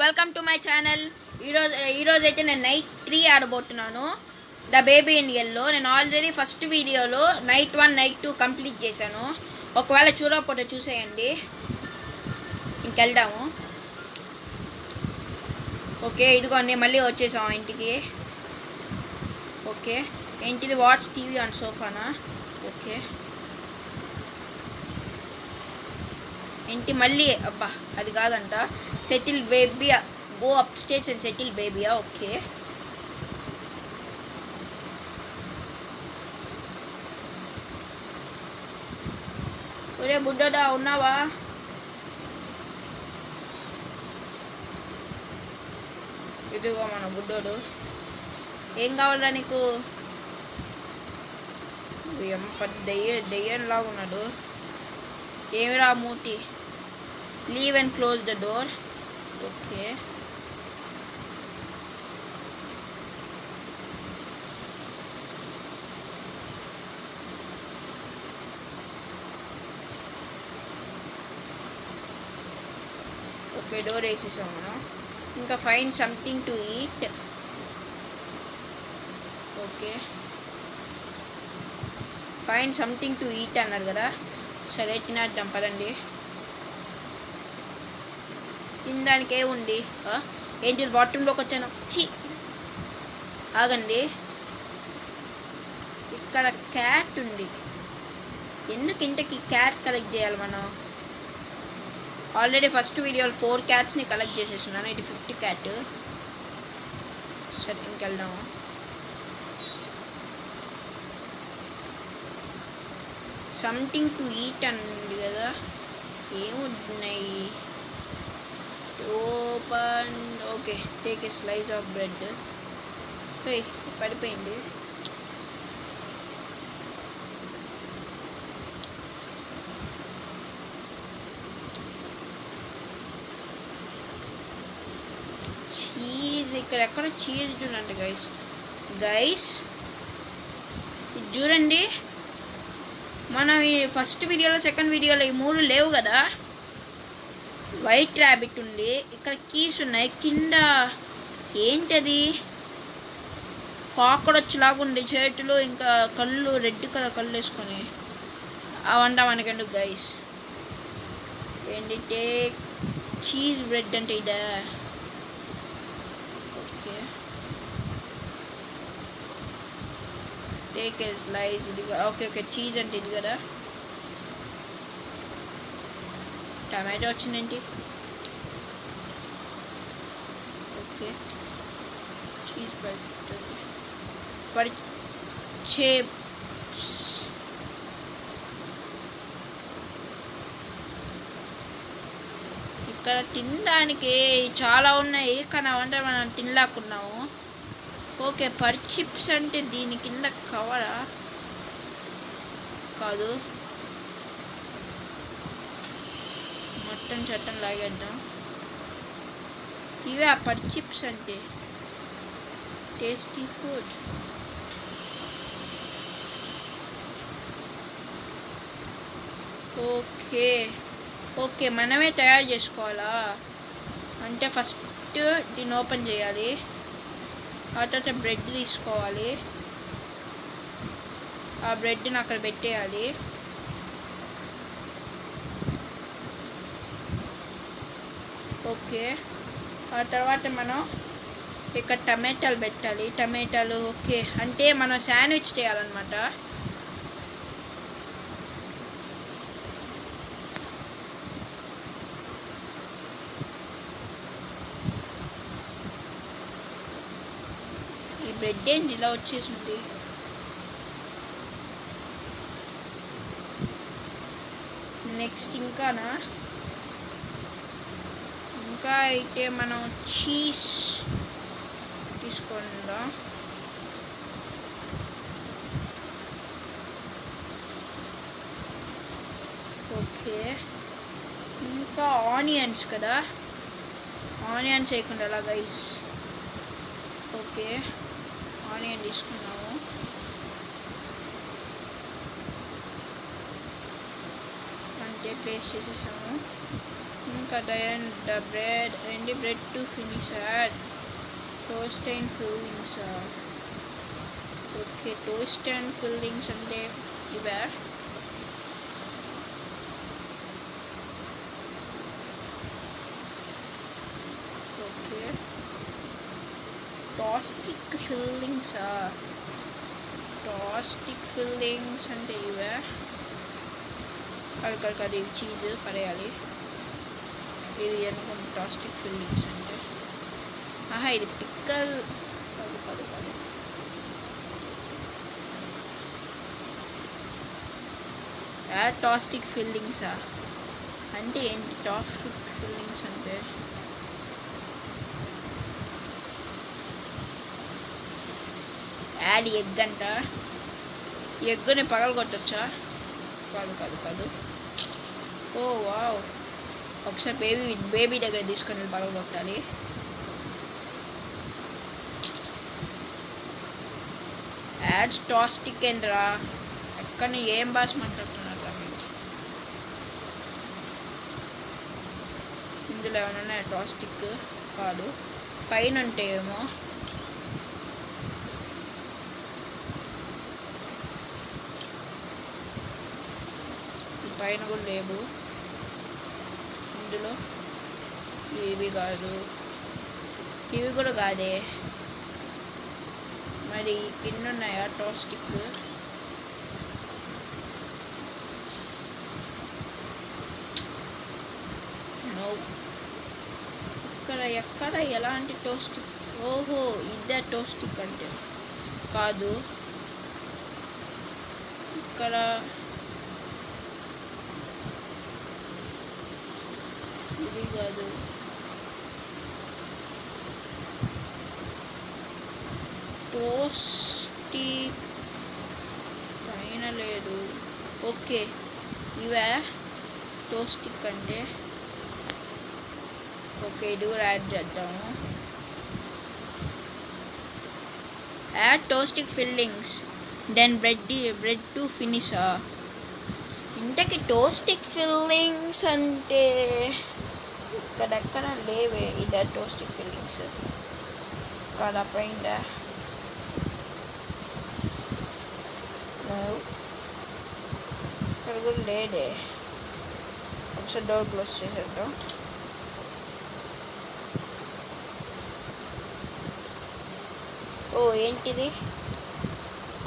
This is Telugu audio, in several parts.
Welcome to my channel. ఈరోజు అయితే నేను నైట్ 3 ఆడబోతున్నాను. The baby in yellow. నేను ఆల్రెడీ ఫస్ట్ వీడియోలో నైట్ 1 నైట్ 2 కంప్లీట్ చేశాను. ఒకవేళ చూడకపోతే చూసేయండి. ఇంకెళ్దాము. ఓకే, ఇదిగోండి మళ్ళీ వచ్చేసాం ఇంటికి. ఓకే, ఏంటిది? వాచ్ టీవీ ఆన్ సోఫానా? ఓకే, ఏంటి మళ్ళీ? అబ్బా, అది కాదంట. Settle baby, go upstairs and settle బేబీయా? ఓకే, ఒరే బుడ్డోడా ఉన్నావా? ఇదిగో మన బుడ్డోడు. ఏం కావాలరా నీకు? దెయ్యంలాగా ఉన్నాడు. ఏమిరా మూటి? Leave and close the door. Okay, okay, door వేసేసాం మనం. ఇంకా find something to eat. Okay, find something to eat అన్నారు కదా. సరే, తినేద్దాం పదండి. తినడానికే ఉంది. ఏంటి బాత్రూంలోకి వచ్చాను? ఛీ, ఆగండి. ఇక్కడ క్యాట్ ఉంది. ఎందుకు ఇంతకి క్యాట్ కలెక్ట్ చేయాలి మనం? ఆల్రెడీ ఫస్ట్ వీడియోలో 4 క్యాట్స్ని కలెక్ట్ చేసేస్తున్నాను. ఇది 5th క్యాట్. సరే, ఇంకెళ్దాము. సంథింగ్ టు ఈట్ అండి కదా. ఏమున్నాయి? Open. Okay, take a slice of bread. పడిపోయింది. చీజ్, ఇక్కడ ఎక్కడ చీజ్ చూడండి గైస్ ఇది చూడండి. మనం ఈ ఫస్ట్ వీడియోలో, సెకండ్ వీడియోలో ఈ 3 లేవు కదా. వైట్ ర్యాబిట్ ఉంది, ఇక్కడ కీస్ ఉన్నాయి, కింద ఏంటది? కాక్రోచ్ లాగా ఉండి చేతులు, ఇంకా కళ్ళు, రెడ్ కలర్ కళ్ళు వేసుకొని. అవంట మనకెందుకు గైస్. ఏంటి? టేక్ చీజ్ బ్రెడ్ అంటే ఇదా? Okay, take a slice. ఇది ఓకే, చీజ్ అంటే ఇది కదా. టమాటో వచ్చిందేంటి? Okay, cheese chips. ఇక్కడ తినడానికి చాలా ఉన్నాయి, కానీ అవంటే మనం తినలేకున్నాము. ఓకే, చిప్స్ అంటే దీని కింద కవరా? కాదు, మొత్తం చట్టం లాగేద్దాం. ఇవే ఆ చిప్స్ అంటే. Tasty food. ఓకే, ఓకే, మనమే తయారు చేసుకోవాలా? అంటే ఫస్ట్ దీన్ని ఓపెన్ చేయాలి, ఆ తర్వాత బ్రెడ్ తీసుకోవాలి, ఆ బ్రెడ్ని అక్కడ పెట్టేయాలి. ఓకే, ఆ తర్వాత మనం ఇక్కడ టమాటాలు పెట్టాలి. టమాటాలు. ఓకే, అంటే మనం శాండ్విచ్ చేయాలన్నమాట. ఈ బ్రెడ్ ఏంటి ఇలా వచ్చేసింది? నెక్స్ట్ ఇంకానా? ఇంకా అయితే మనం చీజ్ తీసుకుందాం. ఓకే, ఇంకా ఆనియన్స్ కదా. ఆనియన్స్ వేయకుండా అలా గైస్. ఓకే, ఆనియన్ తీసుకున్నాము. అంటే ప్లేస్ చేసేసాము. cut and the bread and the bread to finish. Add toast and fillings. Okay, toast and fillings అంటే ఇవే. Okay, toastie fillings. Toastie fillings అంటే ఇవే. అది చీజ్ పడేయాలి. ఇది అనుకుంటే టాస్టిక్ ఫిల్లింగ్స్ అంటే. ఆహా, ఇది పిక్కల్ కాదు. టాస్టిక్ ఫిల్లింగ్సా అంటే ఏంటి? టాస్టిక్ ఫిల్లింగ్స్ అంటే యాడ్ ఎగ్ అంట. ఎగ్ని పగలగొట్టచ్చా? కాదు. ఓ వావ్, ఒకసారి బేబీ దగ్గర తీసుకొని వెళ్ళి పగలగొట్టాలి. యాడ్ టాస్టిక్ ఏంట్రా? ఎక్కడ ఏం భాష మాట్లాడుతున్నారా మీరు? ఇందులో ఏమైనా టాస్టిక్ కాదు, పైన అంటే ఏమో. పైన కూడా లేవు ఇందులో. ఇవి కాదు, ఇవి కూడా కాదే. మరి కింద ఉన్నాయా టాస్టిక్? నో. ఎక్కడ ఎలాంటి టోస్టిక్? ఓహో, ఇదే టోస్టిక్ అంటే. కాదు, ఇక్కడ ఇది కాదు. టోస్టిక్ పైన లేదు. ఓకే, ఇవే టోస్టిక్ అంటే. ఓకే, ఇది కూడా యాడ్ చేద్దాము. Add toastie fillings then bread to finish. ఇంతకీ టోస్టిక్ ఫిల్లింగ్స్ అంటే ఇక్కడెక్కడ లేవే. ఇదే టోస్టిక్ ఫిల్లింగ్స్. ఇక్కడ పైన ఇక్కడ కూడా లేదే. ఒకసారి డోర్ క్లోజ్ చేసేద్దాం. ఓ, ఏంటిది?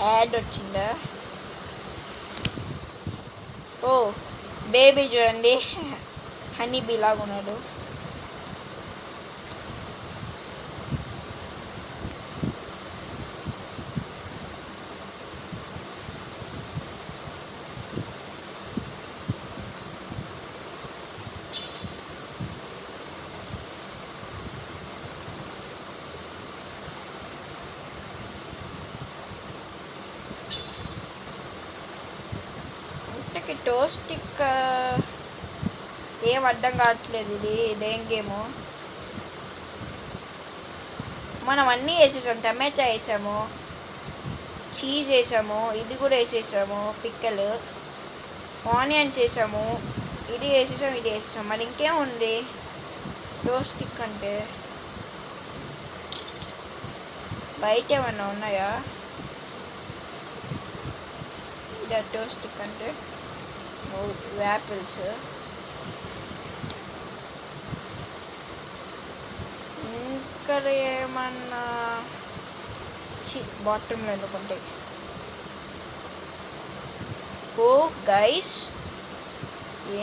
యాడ్ వచ్చిందా? ఓ, బేబీ చూడండి, హనీ బీ లాగా ఉన్నాడు. టోస్టిక్ ఏం అడ్డం కావట్లేదు. ఇదేం గేము? మనం అన్నీ వేసేసాము. టమాటా వేసాము, చీజ్ వేసాము, ఇది కూడా వేసేసాము, పిక్కలు, ఆనియన్స్ వేసాము, ఇది వేసేసాము. మరి ఇంకేం ఉంది టోస్టిక్ అంటే? బయట ఏమన్నా ఉన్నాయా? ఇదా టోస్టిక్ అంటే? యాపిల్స్. ఇక్కడ ఏమన్నా బాటంలో ఎందుకుంటాయి? ఓ గైస్,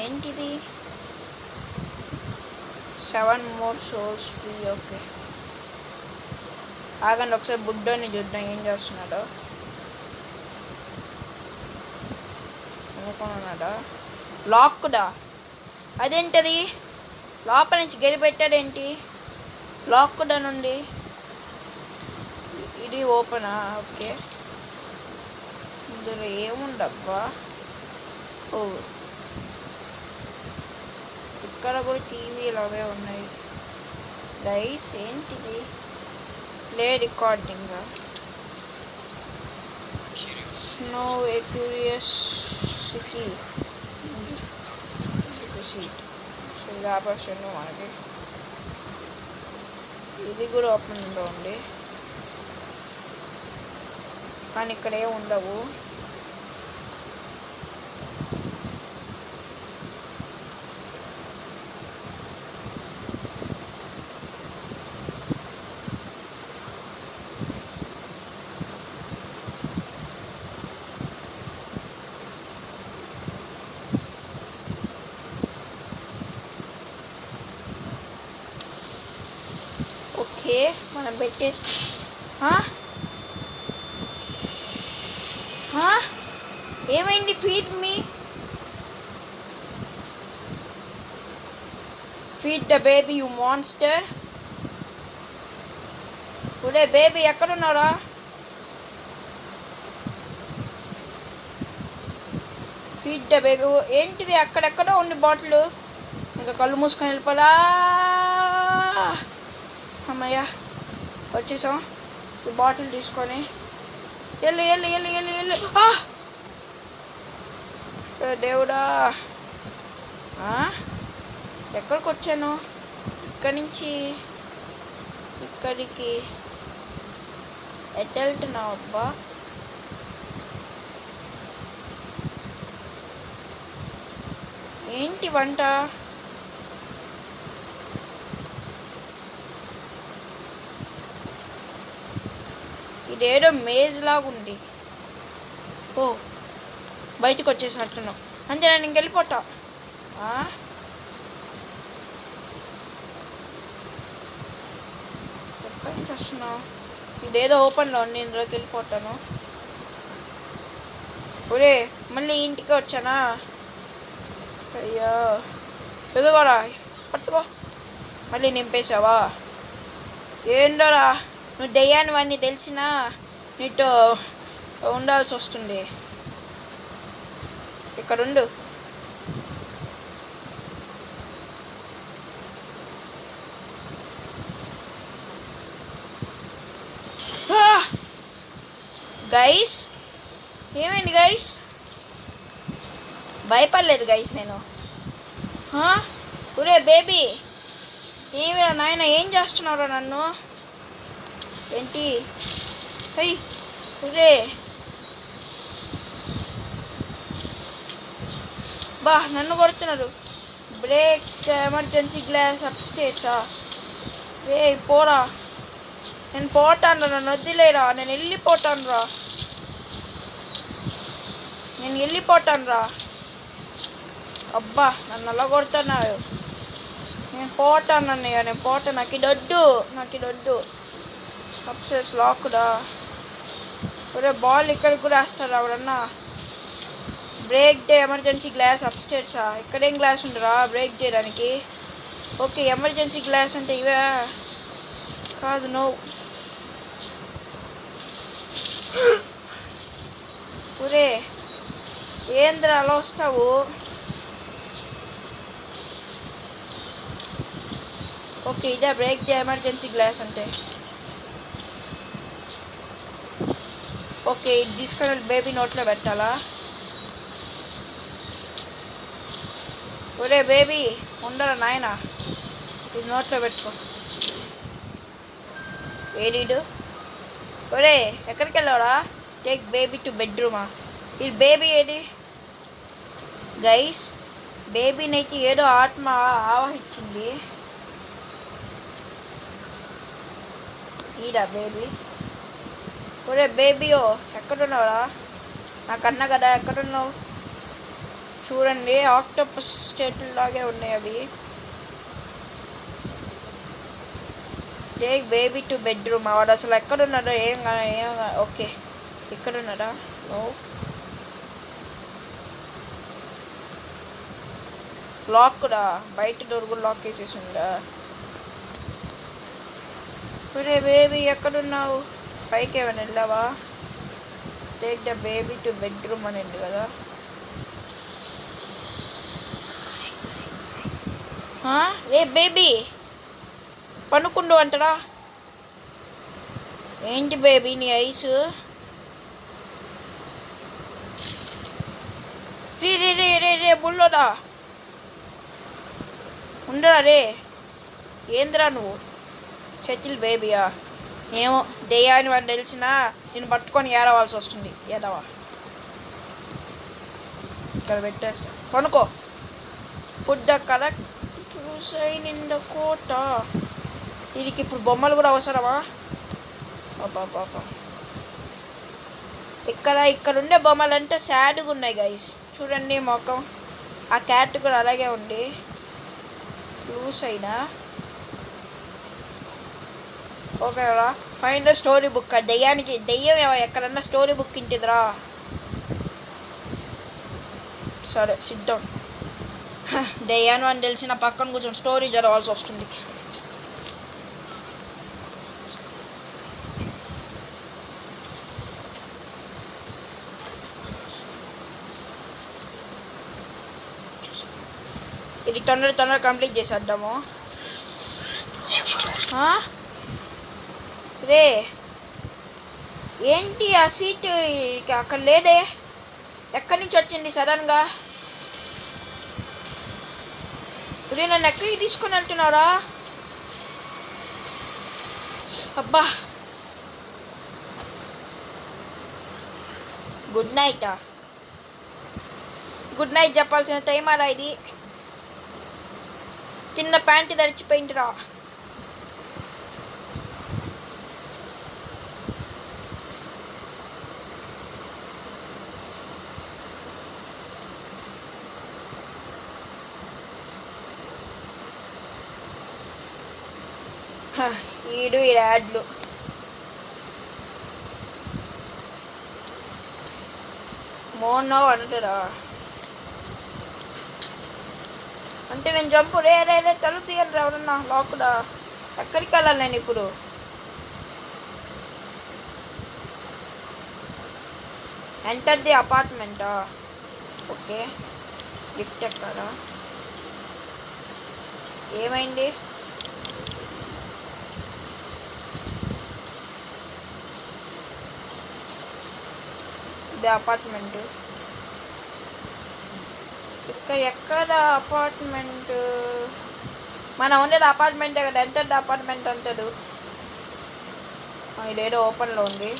ఏంటిది? 7 more souls ఫ్రీ. ఓకే, ఆగండి ఒకసారి బుడ్డోని చూద్దాం ఏం చేస్తున్నాడో. అనుకున్నాడా? లాక్డా? అదేంటది? లోపల నుంచి గెలి పెట్టాడేంటి? లాక్డా నుండి ఇది ఓపెనా? ఓకే, ఇందులో ఏముండబ్బా? ఓ, ఇక్కడ కూడా టీవీలు అవే ఉన్నాయి. గైస్ ఏంటిది? Play recording. Snow curiosity. ఇది ఆపరేషన్ మనకి. ఇది కూడా ఓపెన్లో ఉంది, కానీ ఇక్కడ ఏమి ఉండవు. ఓకే, మనం పెట్టేసి ఏమైంది? Feed me, feed the baby you monster. ఒరే బేబీ ఎక్కడున్నారా? Feed the baby. ఏంటిది అక్కడెక్కడో ఉంది బాటిల్? ఇంకా కళ్ళు మూసుకొని వెళ్ళిపోదా. అమ్మయ్య వచ్చేసాం. ఈ బాటిల్ తీసుకొని వెళ్ళు వెళ్ళు వెళ్ళు వెళ్ళు వెళ్ళు. దేవుడా, ఎక్కడికి వచ్చాను? ఇక్కడి నుంచి ఇక్కడికి ఎట్ట వెళ్తున్నావు అబ్బా? ఏంటి వంట? ఇదేదో మేజ్ లాగా ఉంది. ఓ, బయటకు వచ్చేసినట్టున్నావు. అంతే, నేను ఇంకెళ్ళిపోతా. ఎక్కడి నుంచి వస్తున్నావు? ఇదేదో ఓపెన్లో ఉంది, ఇందులోకి వెళ్ళిపోతాను. ఒరే మళ్ళీ ఇంటికి వచ్చానా? అయ్యో, ఎదుగోరా, పట్టుకో. మళ్ళీ నింపేశావా? ఏంటోరా, నువ్వు దెయ్యానివన్నీ తెలిసినా నీతో ఉండాల్సి వస్తుంది. ఇక్కడుండు. గైస్, ఏమైంది గైస్? భయపడలేదు గైస్ నేను. ఒరే బేబీ, ఏమిరా నాయన, ఏం చేస్తున్నారా నన్ను? ఏంటి? అయ్యి ఒరే బా, నన్ను కొడుతున్నారు. బ్రేక్ ఎమర్జెన్సీ గ్లాస్ అప్స్టేర్సా? రే పోరా, నేను పోతాను, నన్ను వద్దులేరా, నేను వెళ్ళిపోతాను రా, నేను వెళ్ళిపోతాను రా. అబ్బా, నన్ను అలా కొడుతున్నారు. నేను పోతాను అన్నయ్య, నేను పోతాను, నాకు ఇది వద్దు, నాకు ఇది వద్దు. అప్స్టేర్స్ లాక్డా. ఒరే బాల్ ఇక్కడికి కూడా వేస్తారా ఎవరన్నా? బ్రేక్ డే ఎమర్జెన్సీ గ్లాస్ అప్స్టేర్సా? ఇక్కడేం గ్లాస్ ఉండరా బ్రేక్ చేయడానికి? ఓకే, ఎమర్జెన్సీ గ్లాస్ అంటే ఇవే కాదు. నో, ఒరే ఏంద్రా అలా వస్తావు? ఓకే, ఇదే బ్రేక్ డే ఎమర్జెన్సీ గ్లాస్ అంటే. ఓకే, ఇది తీసుకొని బేబీ నోట్లో పెట్టాలా? ఒరే బేబీ ఉండరా నాయన, ఇది నోట్లో పెట్టుకో. ఏడీడు? ఒరే ఎక్కడికి వెళ్ళావరా? టేక్ బేబీ టు బెడ్రూమా? ఇది బేబీ ఏది? గైస్, బేబీనైతే ఏదో ఆత్మ ఆవహించింది. ఈడా బేబీ? ఒరే బేబీయో ఎక్కడున్నావురా? నాకన్నా కదా, ఎక్కడున్నావు? చూడండి, ఆక్టోపస్ స్టేట్లు లాగే ఉన్నాయి అవి. Take baby to bedroom. వాడు అసలు ఎక్కడున్నాడో ఏం ఓకే, ఇక్కడున్నాడా? ఓ, లాక్ కూడా, బయట డోర్ కూడా లాక్ వేసేసి ఉందా? ఒరే బేబీ ఎక్కడున్నావు? పైకి ఏమైనా వెళ్ళావా? Take the baby to bedroom అని ఉంది కదా. రే బేబీ పనుకుండు అంటరా? ఏంటి బేబీ నీ ఐస్? రే రే రే రే రే బుల్లోడా, ఉండరా రే, ఏంద్రా నువ్వు సెటిల్ బేబీయా? ఏమో డేయా అని వాడిని తెలిసినా నేను పట్టుకొని ఏడవాల్సి వస్తుంది. ఏడవా ఇక్కడ పెట్టేస్తా, కొనుక్కో. Put the correct sign in the కోట. వీడికి ఇప్పుడు బొమ్మలు కూడా అవసరమా? పాపా ఇక్కడ ఉండే బొమ్మలు అంటే సాడ్గా ఉన్నాయి గైస్. చూడండి మొఖం, ఆ క్యాట్ కూడా అలాగే ఉంది. లూస్ అయినా ఓకేరా. Find story book. దెయ్యం ఎక్కడన్నా స్టోరీ బుక్ ఇంటిదిరా. సరే సిద్ధం. దెయ్యాన్ని అని తెలిసిన పక్కన కూర్చొని స్టోరీ చదవాల్సి వస్తుంది. ఇది తొందర కంప్లీట్ చేసేద్దాము. రే ఏంటి ఆ సీట్ అక్కడ లేదే, ఎక్కడి నుంచి వచ్చింది సడన్గా? రే నన్ను ఎక్కడికి తీసుకొని వెళ్తున్నారా? అబ్బా గుడ్ నైటా? గుడ్ నైట్ చెప్పాల్సిన టైం ఆరా ఇది. చిన్న ప్యాంటు తడిచిపోయిందిరా. ఈడు ఈ యాడ్లు మోనో అంటారా? అంటే నేను జంపు. రే తలుపు తీయండి ఎవరన్నా, లాకుడా. ఎక్కడికి వెళ్ళాలి నేను ఇప్పుడు? ఎంటర్ ది అపార్ట్మెంటా? ఓకే, లిఫ్ట్ ఎక్కడా? ఏమైంది? ఇది అపార్ట్మెంట్. ఎక్కడ అపార్ట్మెంట్? మనం ఉండేది అపార్ట్మెంటే కదా, ఎంటర్ ద అపార్ట్మెంట్ అంటాడు. ఇదేదో ఓపెన్లో ఉంది.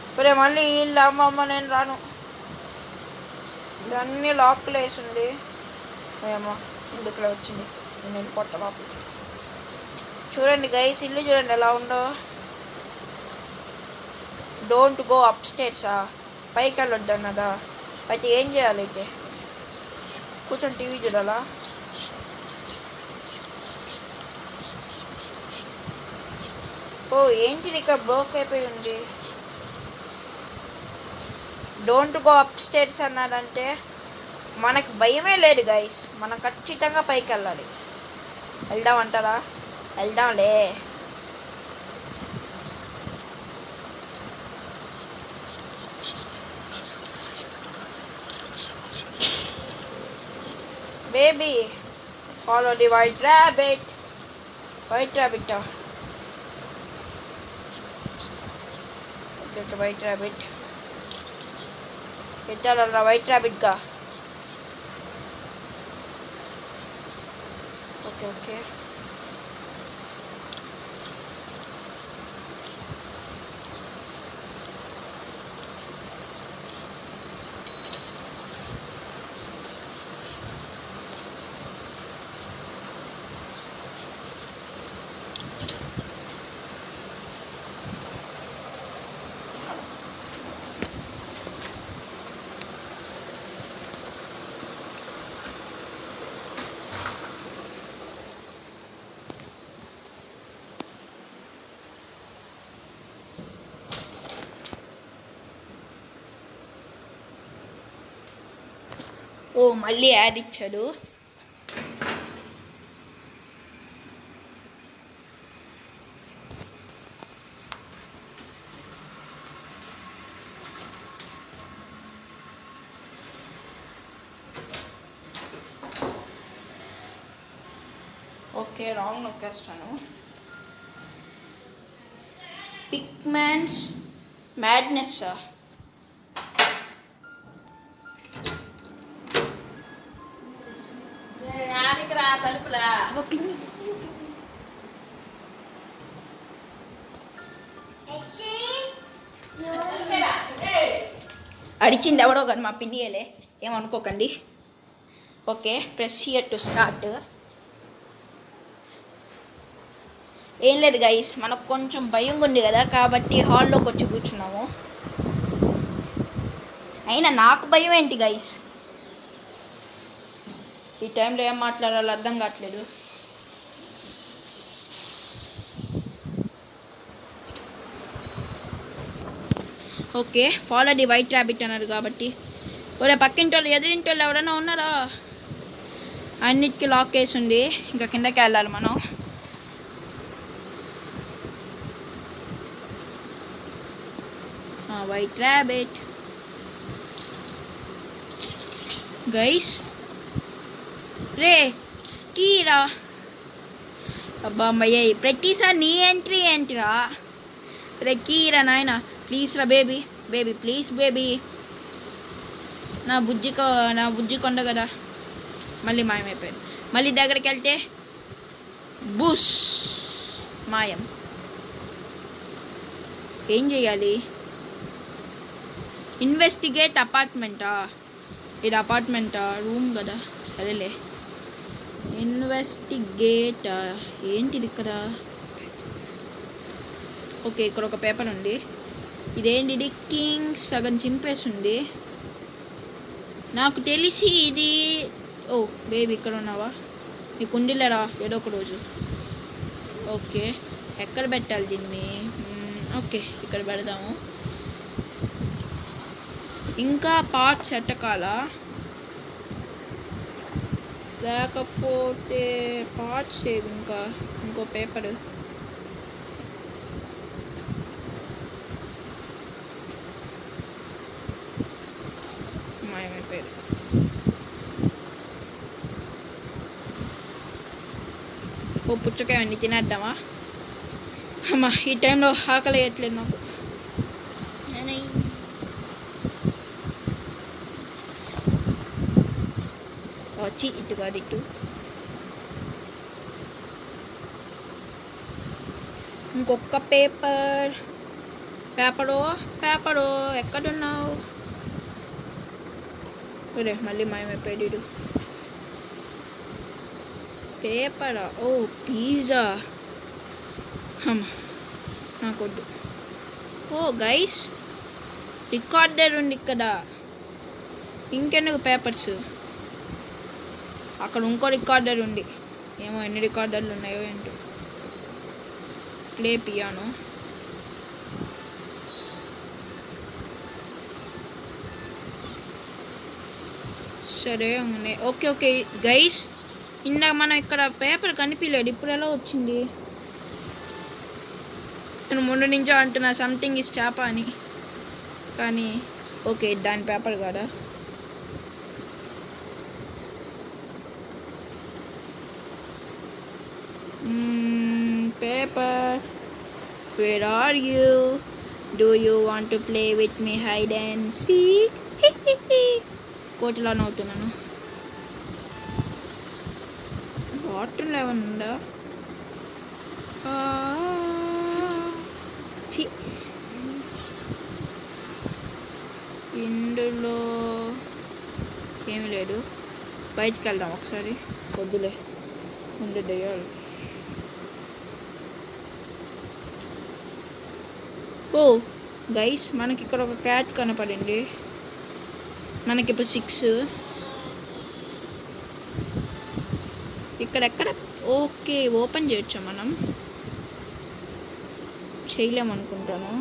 ఇప్పుడు మళ్ళీ వీళ్ళు అమ్మమ్మ నేను రాను. ఇవన్నీ లాక్లో వేసి ఉంది. ఏమో ఇందులో వచ్చింది. నేను పొట్ట లోపల చూడండి గైస్, ఇల్లు చూడండి ఎలా ఉందో. డోంట్ గో అప్ స్టేర్సా? పైకి వెళ్ళొద్దు అన్నదా? అయితే ఏం చేయాలి? అయితే కూర్చొని టీవీ చూడాలా? ఓ ఏంటిది ఇక్కడ బ్లోక్ అయిపోయి ఉంది. డోంట్ గో అప్ స్టేర్స్ అన్నాడంటే మనకు భయమే లేదు గైస్. మనం ఖచ్చితంగా పైకి వెళ్ళాలి. వెళ్దామంటారా? వెళ్దాంలే. Baby, follow the white rabbit. White rabbit. It's a white rabbit. It's a white rabbit ga. Okay. ఓ మళ్ళీ యాడ్ ఇచ్చాడు. ఓకే రాంగ్ నొక్కేస్తాను. పిక్మ్యాన్స్ మ్యాడ్నెస్సా? అబ్బా, పిన్ని అడిచింది ఎవడో కానీ మా పిన్నియలే, ఏమనుకోకండి. Okay, press here to start. ఏం లేదు గైస్, మనకు కొంచెం భయంగా ఉంది కదా, కాబట్టి హాల్లోకి వచ్చి కూర్చున్నాము. అయినా నాకు భయం ఏంటి గైస్, ఈ టైంలో ఏం మాట్లాడాలో అర్థం కావట్లేదు. Okay, follow the white rabbit అన్నారు కాబట్టి. ఒరే పక్కింటి వాళ్ళు ఎదురింటి వాళ్ళు ఎవరైనా ఉన్నారా? అన్నిటికీ లాక్ వేసి ఉంది, ఇంకా కిందకి వెళ్ళాలి మనం. వైట్ ర్యాబిట్ గైస్, రే కీరా. అబ్బా అమ్మయ్య, ప్రతిసారి నీ ఎంట్రీ ఏంటిరా? రే కీరా నాయన, ప్లీజ్ రా బేబీ, బేబీ ప్లీజ్ బేబీ. నా బుజ్జి కొండ కదా. మళ్ళీ మాయమైపోయాడు. మళ్ళీ దగ్గరికి వెళ్తే బుష్ మాయం. ఏం చేయాలి? ఇన్వెస్టిగేట్ అపార్ట్మెంటా? ఇది అపార్ట్మెంటా? రూమ్ కదా, సరేలే. ఇన్వెస్టిగేట్ ఏంటిది ఇక్కడ? ఓకే, ఇక్కడ ఒక పేపర్ ఉంది. ఇదేంటి? ఇది కింగ్స్ సగం చింపేసి ఉంది. నాకు తెలిసి ఇది, ఓ బేబీ ఇక్కడ ఉన్నావా? నీకు ఉండిలేరా ఏదో ఒక రోజు. ఓకే, ఎక్కడ పెట్టాలి దీన్ని? ఓకే, ఇక్కడ పెడదాము. ఇంకా పార్ట్స్ ఎట్టకాలా, లేకపోతే పార్ట్స్ ఏవి? ఇంకో పేపర్. మాయమైపోయారు. ఓ పుచ్చకాయ అన్నీ తినేద్దామా? అమ్మా, ఈ టైంలో ఆకలి వేయట్లేదు నాకు. వచ్చి ఇటు కాదు, ఇటు. ఇంకొక పేపరు ఎక్కడున్నావు? ఒరే మళ్ళీ మాయమైపోయాడు. పేపరా? ఓ పిజ్జా. నాకొద్దు. ఓ గైస్, రికార్డర్ ఉంది ఇక్కడ. ఇంకెందుకు పేపర్స్? అక్కడ ఇంకో రికార్డర్ ఉంది. ఏమో ఎన్ని రికార్డర్లు ఉన్నాయో ఏంటో. Play piano. సరే ఉన్నాయి. ఓకే గైస్, ఇందాక మనం ఇక్కడ పేపర్ కనిపించలేదు, ఇప్పుడు ఎలా వచ్చింది? నేను ముందు నుంచో అంటున్నా సంథింగ్ ఇస్ చేప అని, కానీ ఓకే దాని పేపర్ కాదా? Paper, where are you? Do you want to play with me hide and seek? కోటిలా నవ్వుతున్నాను. బాటిల్ ఏమన్నా ఉందా? ఇందులో ఏమీ లేదు. బయటికి వెళ్దాం ఒకసారి. వద్దులే, ఉండే దయ్యాలు. ఓ గైస్, మనకి ఇక్కడ ఒక క్యాట్ కనపడింది. మనకి ఇప్పుడు 6. ఇక్కడెక్కడ? ఓకే, ఓపెన్ చేయొచ్చా మనం? చేయలేమనుకుంటాను.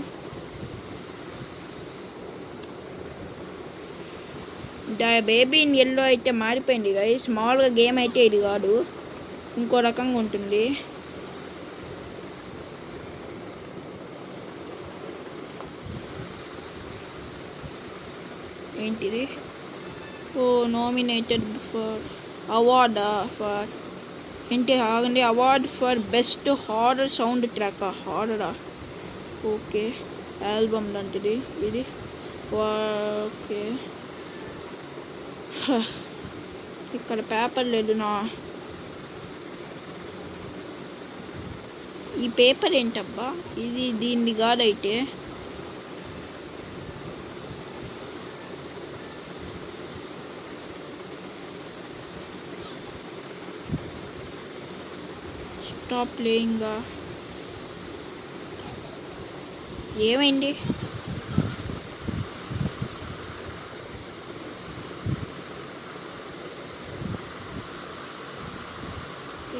బేబీ ఇన్ ఎల్లో అయితే మారిపోయింది గైస్. మామూలుగా గేమ్ అయితే ఇది కాదు, ఇంకో రకంగా ఉంటుంది. ఏంటిది? ఓ నామినేటెడ్ ఫర్ అవార్డ్ ఫర్ ఏంటి? ఆగండి. Award for best horror sound track. హారరా? ఓకే, ఆల్బమ్ లాంటిది ఇది. ఓకే, ఇక్కడ పేపర్ లేదు నా. ఈ పేపర్ ఏంటబ్బా, ఇది దీన్ని కాదైతే. Stop playing. ఏమైంది?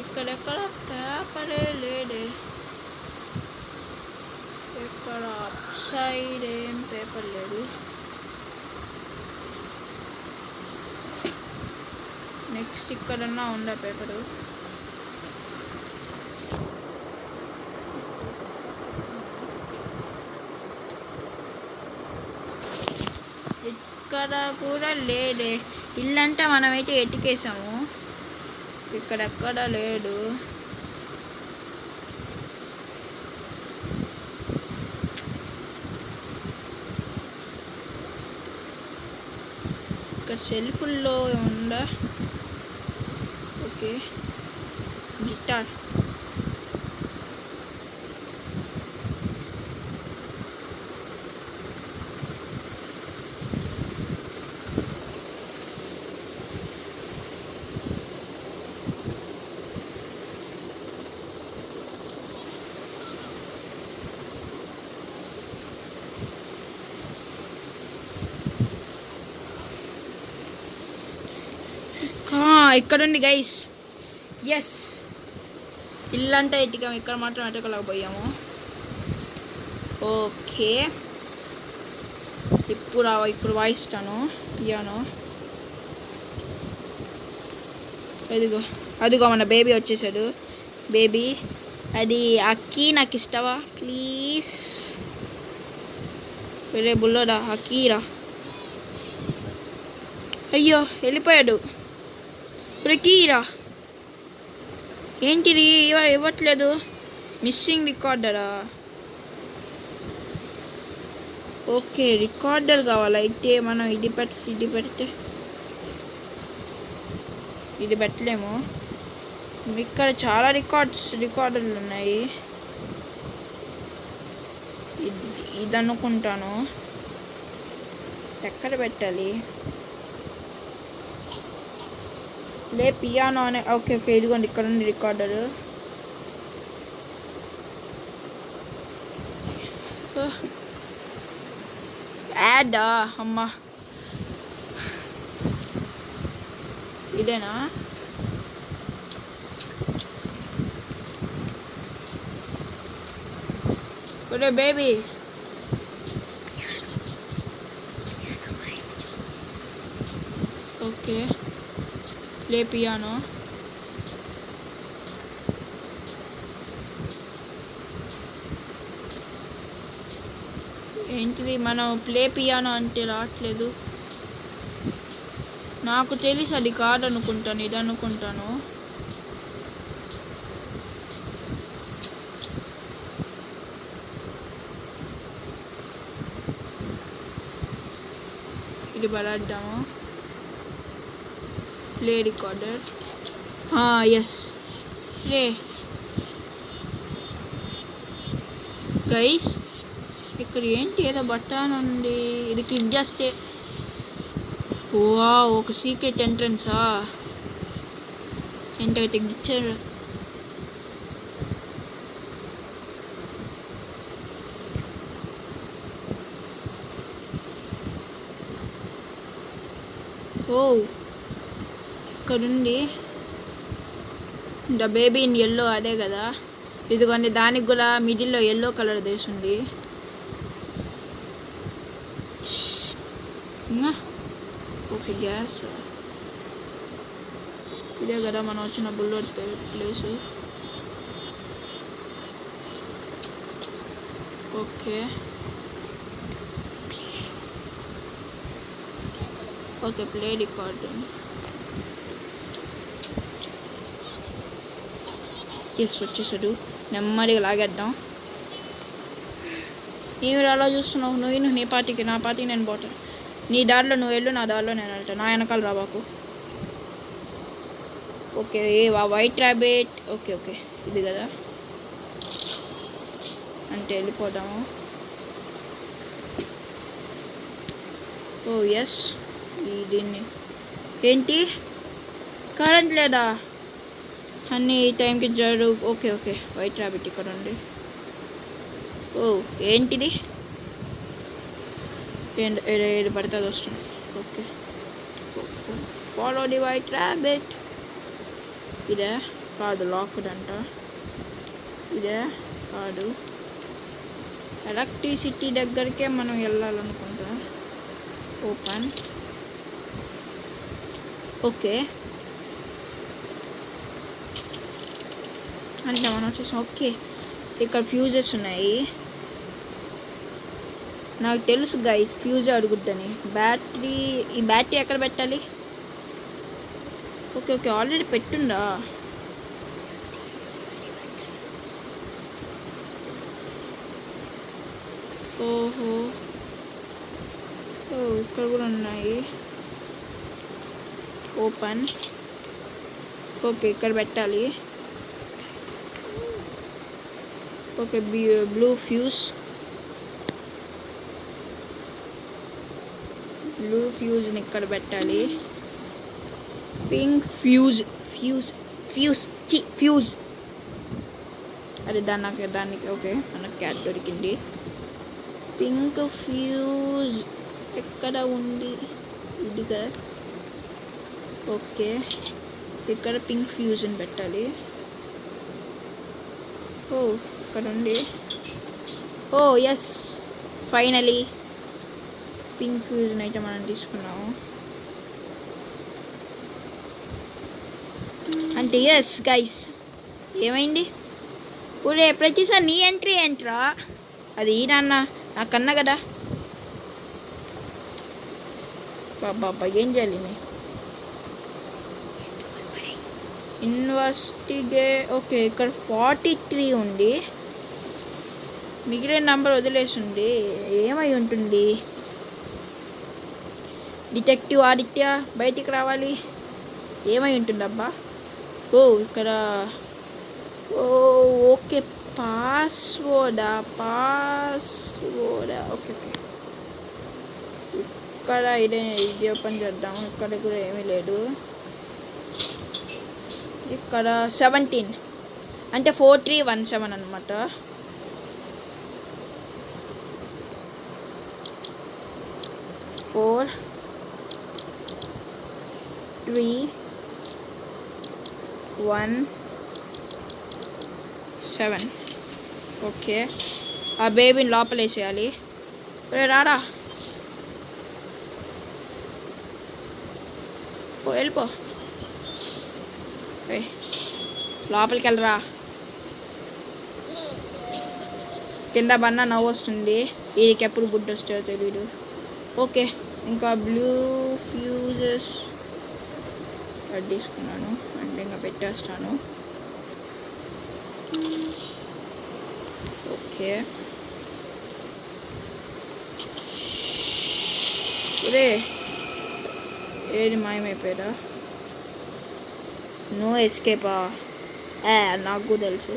ఇక్కడెక్కడ పేపరే లేదే. ఇక్కడ అప్ సైడ్ ఏం పేపర్ లేదు. నెక్స్ట్ ఇక్కడన్నా ఉందా పేపరు? ఇక్కడ కూడా లేదే. ఇల్లంతా మనమైతే ఎతికేసాము, ఇక్కడెక్కడ లేడు. ఇక్కడ సెల్ఫుల్లో ఉందా? Okay, guitar. ఇక్కడ ఉంది గైస్. ఎస్, ఇల్లంతా ఎతికాము, ఇక్కడ మాత్రం ఎతకలేకపోయాము. ఓకే, ఇప్పుడు వాయిస్తాను పియానో. అదిగో మన బేబీ వచ్చేసాడు. బేబీ, అది అక్కీ నాకు ఇస్తావా ప్లీజ్? రే బుల్లోడా, అక్కీరా. అయ్యో వెళ్ళిపోయాడు. కీరా ఏంటిది ఇవ్వట్లేదు? మిస్సింగ్ రికార్డరా? ఓకే, రికార్డర్ కావాలి అయితే. మనం ఇది పెడితే ఇది పెట్టలేము. ఇక్కడ చాలా రికార్డర్లు ఉన్నాయి. ఇది అనుకుంటాను. ఎక్కడ పెట్టాలి? ప్లే పియానో అనే. ఓకే, ఇదిగోండి ఇక్కడ ఉంది రికార్డరు. యాడా అమ్మా, ఇదేనా? ఒరే బేబీ, ఓకే, ప్లే పియానో. ఏంటిది? మనం ప్లే పియానో అంటే రావట్లేదు. నాకు తెలిసి అది కాదనుకుంటాను, ఇది అనుకుంటాను. ఇది బలాద్దాము. Play recorder. Yes, play. Guys, ఇక్కడ ఏంటి ఏదో బటన్ ఉంది, ఇది క్లిక్ చేస్తే ఒక సీక్రెట్ ఎంట్రన్సా? ఏంటో తెగించారు. ఇక్కడుంది ద బేబీ ఇన్ ఎల్లో, అదే కదా. ఇదిగోండి, దానికి కూడా మిడిల్లో ఎల్లో కలర్ వేసింది. ఓకే, గ్యాస్ ఇదే కదా మనం వచ్చిన bullet place. Okay, play record. Yes, వచ్చేసాడు. నెమ్మదిగా లాగేద్దాం. ఏమి అలా చూస్తున్నావు? నువ్వు నీ పార్టీకి, నా పార్టీకి నేను పోతాను. నీ దారిలో నువ్వు వెళ్ళు, నా దారిలో నేను వెళ్తాను. నా వెనకాల రాబాకు. Okay, white rabbit. ఓకే, ఇది కదా. అయితే వెళ్ళిపోదాము. ఓ ఎస్, దీన్ని ఏంటి కరెంట్ లేదా అన్నీ ఈ టైంకి ఓకే ఓకే, వైట్ ర్యాబిట్ ఇక్కడ ఉంది. ఓ ఏంటిది, ఏది పడితే అది వస్తుంది. Okay, follow the white rabbit. ఇదే కాదు, లాక్డ్ అంట. ఇదే కాదు, ఎలక్ట్రిసిటీ దగ్గరికే మనం వెళ్ళాలనుకుంటా. ఓపెన్. ఓకే, అంటే మనం వచ్చేసాం. ఓకే, ఇక్కడ ఫ్యూజెస్ ఉన్నాయి. నాకు తెలుసు గైస్ ఫ్యూజ్ అడుగుద్దని. ఈ బ్యాటరీ ఎక్కడ పెట్టాలి? ఓకే ఓకే, ఆల్రెడీ పెట్టుందా? ఓహో, ఇక్కడ కూడా ఉన్నాయి. ఓపెన్. ఓకే, ఇక్కడ పెట్టాలి. ఓకే, బ్లూ ఫ్యూజ్ని ఇక్కడ పెట్టాలి. పింక్ ఫ్యూజ్ అదే దానికి ఓకే, మనకు క్యాట్ దొరికింది. పింక్ ఫ్యూజ్ ఎక్కడ ఉంది? ఇదిగా. ఓకే, ఇక్కడ పింక్ ఫ్యూజ్ని పెట్టాలి. ఓ ఇక్కడ ఉంది. ఓ ఎస్, ఫైనలీ పింక్ ఫ్యూజ్ని అయితే మనం తీసుకున్నాము. అంటే ఎస్ గైస్, ఏమైంది? ఊరే ప్రతిసారి నీ ఎంట్రీ ఏంట్రా? అది నాన్న నాకన్నా కదా. బాబా ఏం చేయాలి? ఓకే, ఇక్కడ 43 ఉంది. మిగిలిన నంబర్ వదిలేసింది. ఏమై ఉంటుంది? డిటెక్టివ్ ఆదిత్య బయటికి రావాలి. ఏమై ఉంటుంది అబ్బా? ఓ ఇక్కడ ఓకే, పాస్వర్డా? ఓకే ఓకే, ఇక్కడ ఇది ఓపెన్ చేద్దాము. ఇక్కడ కూడా ఏమీ లేదు. ఇక్కడ 17 అంటే 4317 అనమాట. ఫోర్ 3 1 7. ఓకే, ఆ బేబీని లోపలేసేయాలి. రారా, వెళ్ళిపో. లోపలికి వెళ్ళరా. కింద బన్న నవ్వు వస్తుంది. వీడికి ఎప్పుడు బుడ్డి వస్తాయో తెలీదు. ఓకే, ఇంకా బ్లూ ఫ్యూజెస్ తీసుకున్నాను అంటే ఇంకా పెట్టేస్తాను. ఓకే, ఏది మాయమైపోయాడా? నో ఎస్కేపా? నాకు తెలుసు.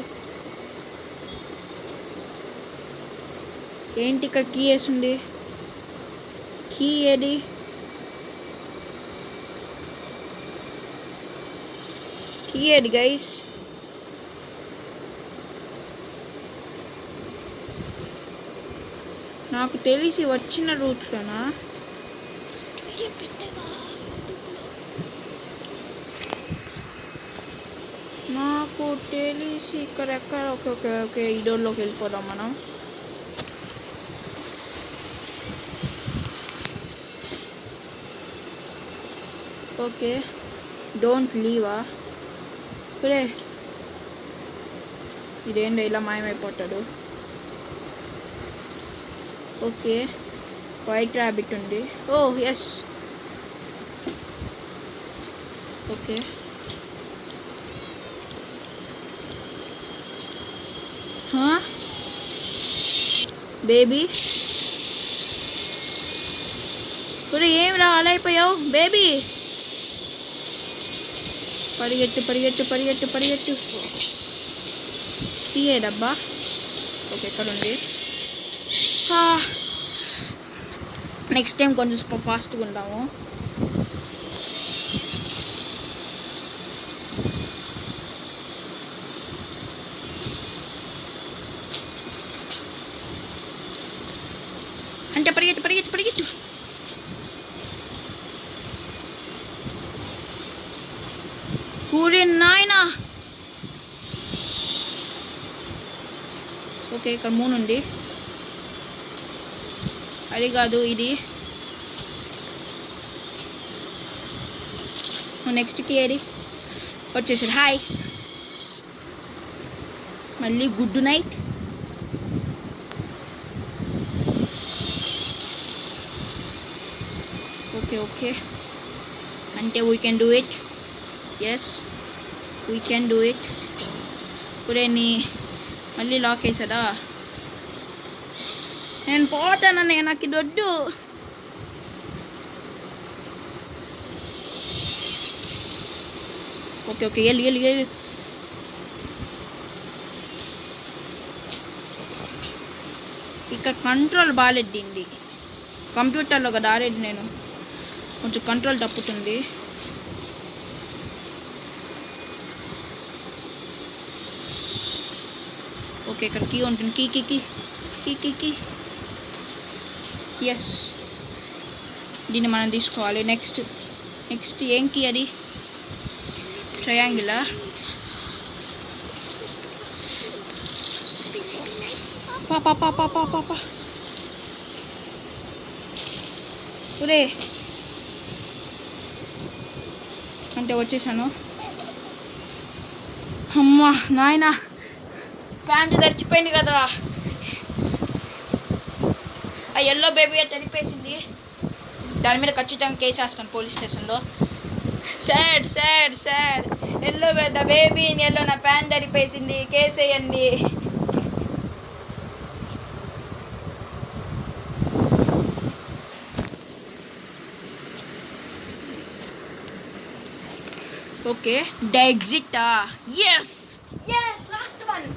ఏంటి ఇక్కడ కీ వేసింది? కీ ఏది? కీ ఏది గైస్? నాకు తెలిసి వచ్చిన రూట్లోనా? నాకు తెలిసి ఇక్కడ ఎక్కడ. ఓకే ఓకే ఓకే, ఈ డోర్లోకి వెళ్ళిపోదాం మనం. ఓకే, డోంట్ లీవా? ఇప్పుడే ఇదేంటి ఇలా మాయమైపోతాడు? ఓకే, వైట్ ర్యాబిట్ ఉంది. ఓ ఎస్, ఓకే. బేబీ ఇప్పుడు ఏం రా అలా అయిపోయావు బేబీ? పరిగెట్టు పరిగెట్టు పరిగెట్టు పరిగెట్టు. కీ ఏదబ్బా? ఓకే ఎక్కడ ఉంది? నెక్స్ట్ టైం కొంచెం ఫాస్ట్గా ఉంటాము. అంటే పరిగెట్టు. ఊరే నాయనా. ఓకే ఇక్కడ మూన్ ఉంది. అది కాదు ఇది. నెక్స్ట్కి ఏది వచ్చేసాడు. హాయ్. మళ్ళీ గుడ్ నైట్. ఓకే అంటే we can do it. Yes we can do it. ఇప్పుడే మళ్ళీ లాక్ వేసాడా? నేను పోతానని నాకు దొడ్డు. ఓకే వెళ్ళి ఇక్కడ కంట్రోల్ బాగాలేదండి. కంప్యూటర్లో కదా ఆడేది నేను, కొంచెం కంట్రోల్ తప్పుతుంది. ఓకే ఇక్కడ కీ ఉంటుంది. కీ ఎస్ దీన్ని మనం తీసుకోవాలి. నెక్స్ట్ ఏం కీ అది? ట్రయాంగిలా? పాపా ఒరే అంటే వచ్చేసాను. అమ్మా నాయనా ప్యాంటు తడిచిపోయింది కదరా. ఆ ఎల్లో బేబీ తడిపేసింది. దాని మీద ఖచ్చితంగా కేసు వేస్తాను పోలీస్ స్టేషన్లో. సాడ్ ఎల్లో బేబీ ఎల్లో నా ప్యాంట్ తడిపేసింది, కేసు వేయండి. ఓకే ద ఎగ్జిటా? Yes last one.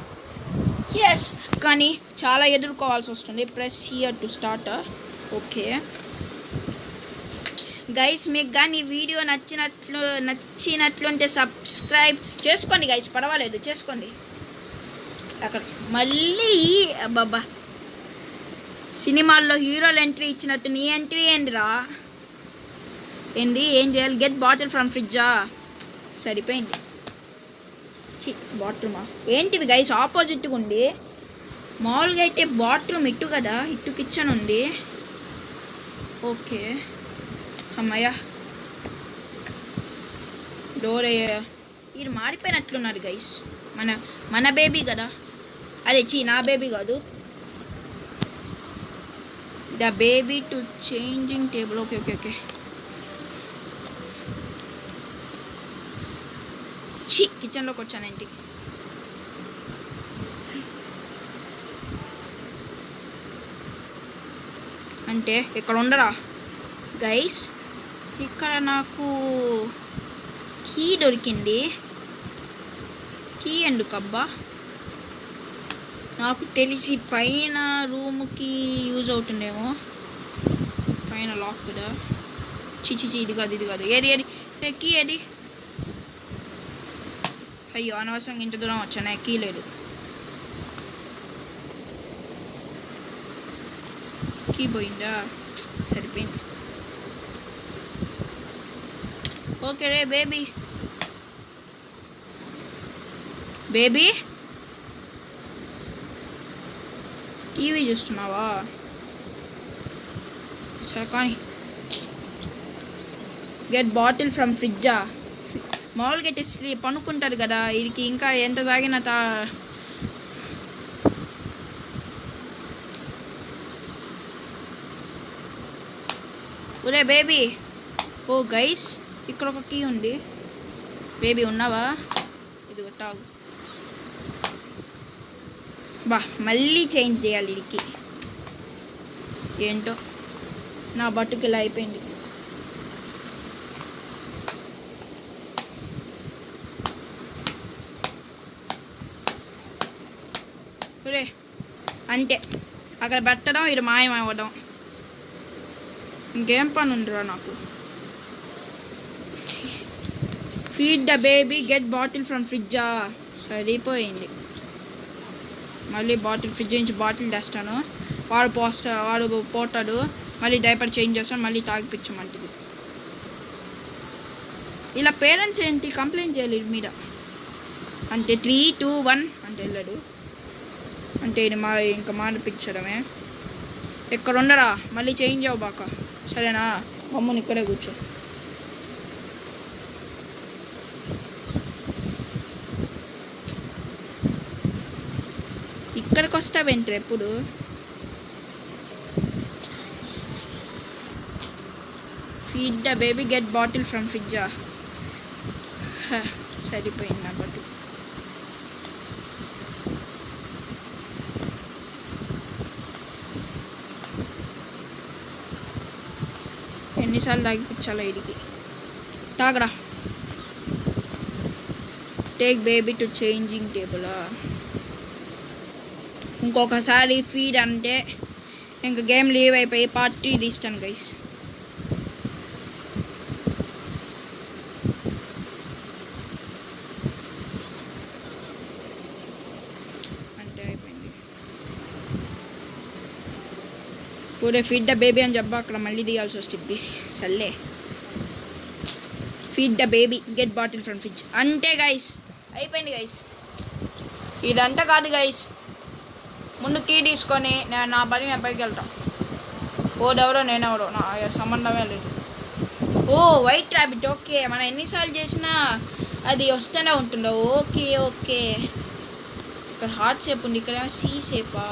ఎస్ కానీ చాలా ఎదుర్కోవాల్సి వస్తుంది. Press here to start. Okay guys, మీకు కానీ ఈ వీడియో నచ్చినట్లుంటే సబ్స్క్రైబ్ చేసుకోండి గైస్, పర్వాలేదు చేసుకోండి. అక్కడ మళ్ళీ అబ్బాబ్బా సినిమాల్లో హీరోలు ఎంట్రీ ఇచ్చినట్టు నీ ఎంట్రీ ఏంటిరా? ఏం చేయాలి? గెట్ బాటిల్ ఫ్రమ్ ఫ్రిడ్జా? సరిపోయింది. బాత్రూమా ఏంటిది గైస్? ఆపోజిట్గా ఉంది. మామూలుగా అయితే బాత్రూమ్ ఇటు కదా, ఇటు కిచెన్ ఉంది. ఓకే అమ్మయ్య డోర్ ఇది మారిపోయినట్లున్నారు గైస్. మన బేబీ కదా, అదే నా బేబీ కాదు. The baby to changing table. Okay కిచెన్లోకి వచ్చానండి. అంటే ఇక్కడ ఉండరా గైస్? ఇక్కడ నాకు కీ దొరికింది. కీ ఎందుకబ్బా? నాకు తెలిసి పైన రూమ్కి యూజ్ అవుతుందేమో. పైన లాక్ కదా. చిచి ఇది కాదు. ఏది కీ ఏది? అయ్యో అనవసరంగా ఇంత దూరం వచ్చాను, కీ లేదు. కీ పోయిందా? సరిపోయింది. ఓకే రే బేబీ టీవీ చూస్తున్నావా? సరే కానీ గెట్ బాటిల్ ఫ్రమ్ ఫ్రిడ్జా? మామూలుగా అయితే స్లీప్ అనుకుంటారు కదా, ఇది ఇంకా ఎంత తాగినా ఒరే బేబీ. ఓ గైస్ ఇక్కడ ఒక కీ ఉంది. బేబీ ఉన్నావా? ఇది తాగు. మళ్ళీ చేంజ్ చేయాలి ఇడికి. ఏంటో నా బట్టుకి ఇలా అయిపోయింది. ఒరే అంతే, అక్కడ పెట్టడం ఇది మాయం అవ్వడం, ఇంకేం పని ఉండరా నాకు. Feed the baby, get bottle from ఫ్రిడ్జా, సరిపోయింది. మళ్ళీ బాటిల్ ఫ్రిడ్జ్ నుంచి బాటిల్ తెస్తాను, వాడు పోతాడు, మళ్ళీ డైపర్ చేంజ్ చేస్తాను, మళ్ళీ తాగిపించమంటుంది. ఇలా పేరెంట్స్ ఏంటి కంప్లైంట్ చేయాలి మీద. అంటే 3, 2, 1 అంటే వెళ్ళాడు, అంటే ఇది ఇంకా మానిపించడమే. ఎక్కడ ఉండరా, మళ్ళీ చేంజ్ అవ్వ బాక, సరేనా? మమ్మల్ని ఇక్కడే కూర్చో. ఇక్కడికి వస్తావేంటి ఎప్పుడు? Feed the baby, get bottle from ఫ్రిడ్జా, సరిపోయింది నా బట్టు. ఎన్నిసార్లు తాగిపించాలా ఇడికి? తాగడా. టేక్ బేబీ టు చేంజింగ్ టేబులా. ఇంకొకసారి ఫీడ్ అంటే ఇంకా గేమ్ లీవ్ అయిపోయి పార్ట్ 3 తీస్తాను గైస్. అంటే అయిపోయింది. కూడా ఫీడ్ ద బేబీ అని చెప్పా, అక్కడ మళ్ళీ దిగాల్సి వస్తుంది. సర్లే, feed the baby, get bottle from fridge అంతే గైస్, అయిపోయింది గైస్. ఇదంతా కాదు గైస్, ముందు కీ తీసుకొని నేను నా పని నా పైకి వెళ్తాను. ఓడెవరో నేనెవరో నా సంబంధమే లేదు. ఓ వైట్ ర్యాబిట్, ఓకే. మనం ఎన్నిసార్లు చేసినా అది వస్తూనే ఉంటుందో. ఓకే ఓకే, ఇక్కడ హార్ట్ షేప్ ఉంది, ఇక్కడ సీ షేపా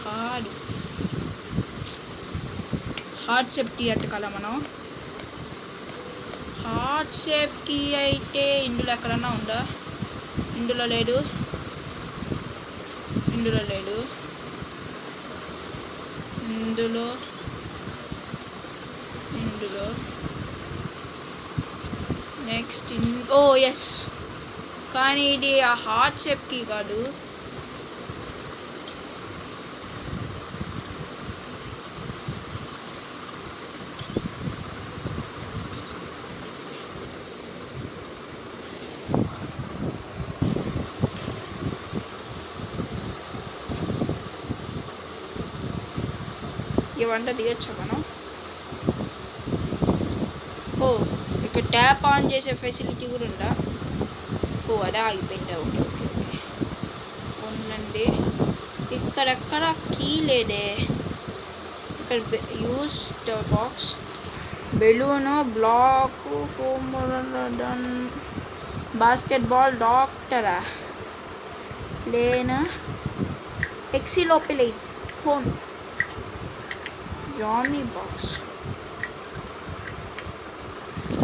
కాదు. హార్ట్ షేప్ కీ అట్టకాల మనం. హార్ట్ షేప్ కీ అయితే ఇందులో ఎక్కడన్నా ఉందా? ఇందులో లేదు, ఇందులో లేదు, ఇందులో ఇందులో నెక్స్ట్ ఓ ఎస్, కానీ ఇది ఆ హార్ట్ షేప్కి కాదు. ఇవంతా దిగచ్చా మనం? ఓ ఇక్కడ ట్యాప్ ఆన్ చేసే ఫెసిలిటీ కూడా ఉందా? ఓ అదే ఆగిపోయిందా. ఓకే ఓకే ఓకే, ఉండండి. ఇక్కడెక్కడ కీ లేదే. ఇక్కడ use the box, balloon, block, foam, basketball, డాక్టరా, ప్లేన్, ఎక్సిలోపిలై, phone, Johnny box.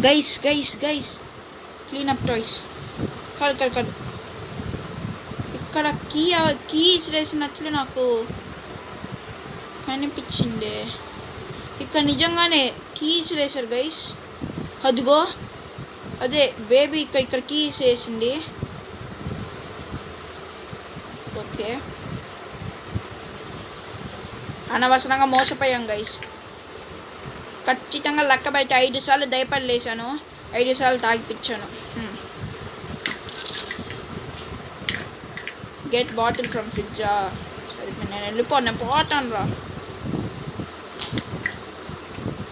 Guys guys guys, clean up toys. కాదు ఇక్కడ కీస్ వేసినట్లు నాకు కనిపించింది. ఇక్కడ నిజంగానే కీస్ వేసారు గైస్. అదిగో అదే బేబీ ఇక్కడ కీస్ వేసింది. ఓకే, అనవసరంగా మోసపోయాం గైస్. ఖచ్చితంగా లెక్క బయట 5 సార్లు డైపర్లు వేసాను, 5 సార్లు తాగిపించాను. గెట్ బాటిల్ ఫ్రమ్ ఫ్రిడ్జా, సరే నేను వెళ్ళిపోను, పోతాను రా.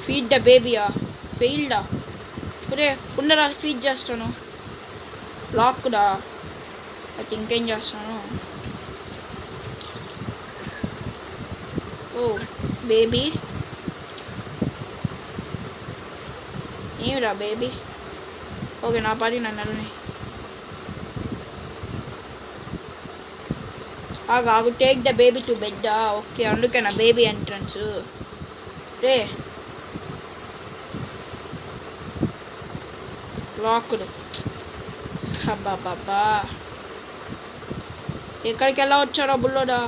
ఫీడ్ ద బేబీయా, ఫెయిల్డా. ఒరే ఉండరా, ఫీడ్ చేస్తాను. లాక్డా అయితే ఇంకేం చేస్తాను. ఓ బేబీ, ఏమిరా బేబీ. ఓకే, నా పని నన్ను వెళ్ళని. ఆగు, take the baby to bed. Okay, అందుకే నా బేబీ ఎంట్రన్స్. రే లాక్డ్. అబ్బాబ్బా, ఎక్కడికి ఎలా వచ్చారో బుల్లోడా.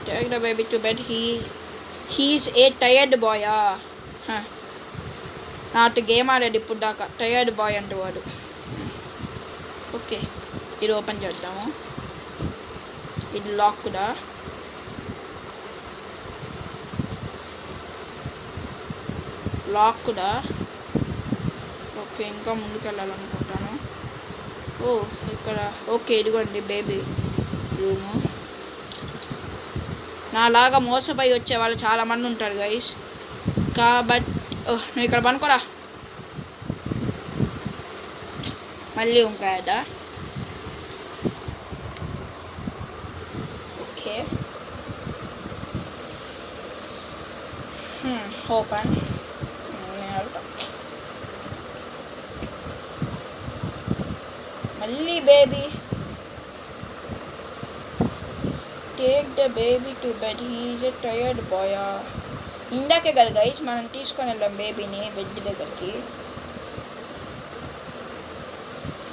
Take the baby to bed. He's a tired boy. Not game ఆడాడు ఇప్పుడు దాకా, టైర్డ్ బాయ్ అంటే వాడు. ఓకే, ఇది ఓపెన్ చేద్దాము. ఇది లాక్డా? లాక్డా? ఓకే, ఇంకా ముందుకు వెళ్ళాలనుకుంటాను. ఓ ఇక్కడ ఓకే, ఇదిగోండి బేబీ రూము. నాలాగా మోసపోయి వచ్చే వాళ్ళు చాలామంది ఉంటారు గైస్, కాబట్టి నువ్వు ఇక్కడ పనుకోరా. మళ్ళీ ఉంటాయదా? Okay, open. మళ్ళీ baby. Take the baby to bed, he's a tired boy. ఇందాకే కదా గైస్ మనం తీసుకొని వెళ్ళాం బేబీని బెడ్ దగ్గరికి.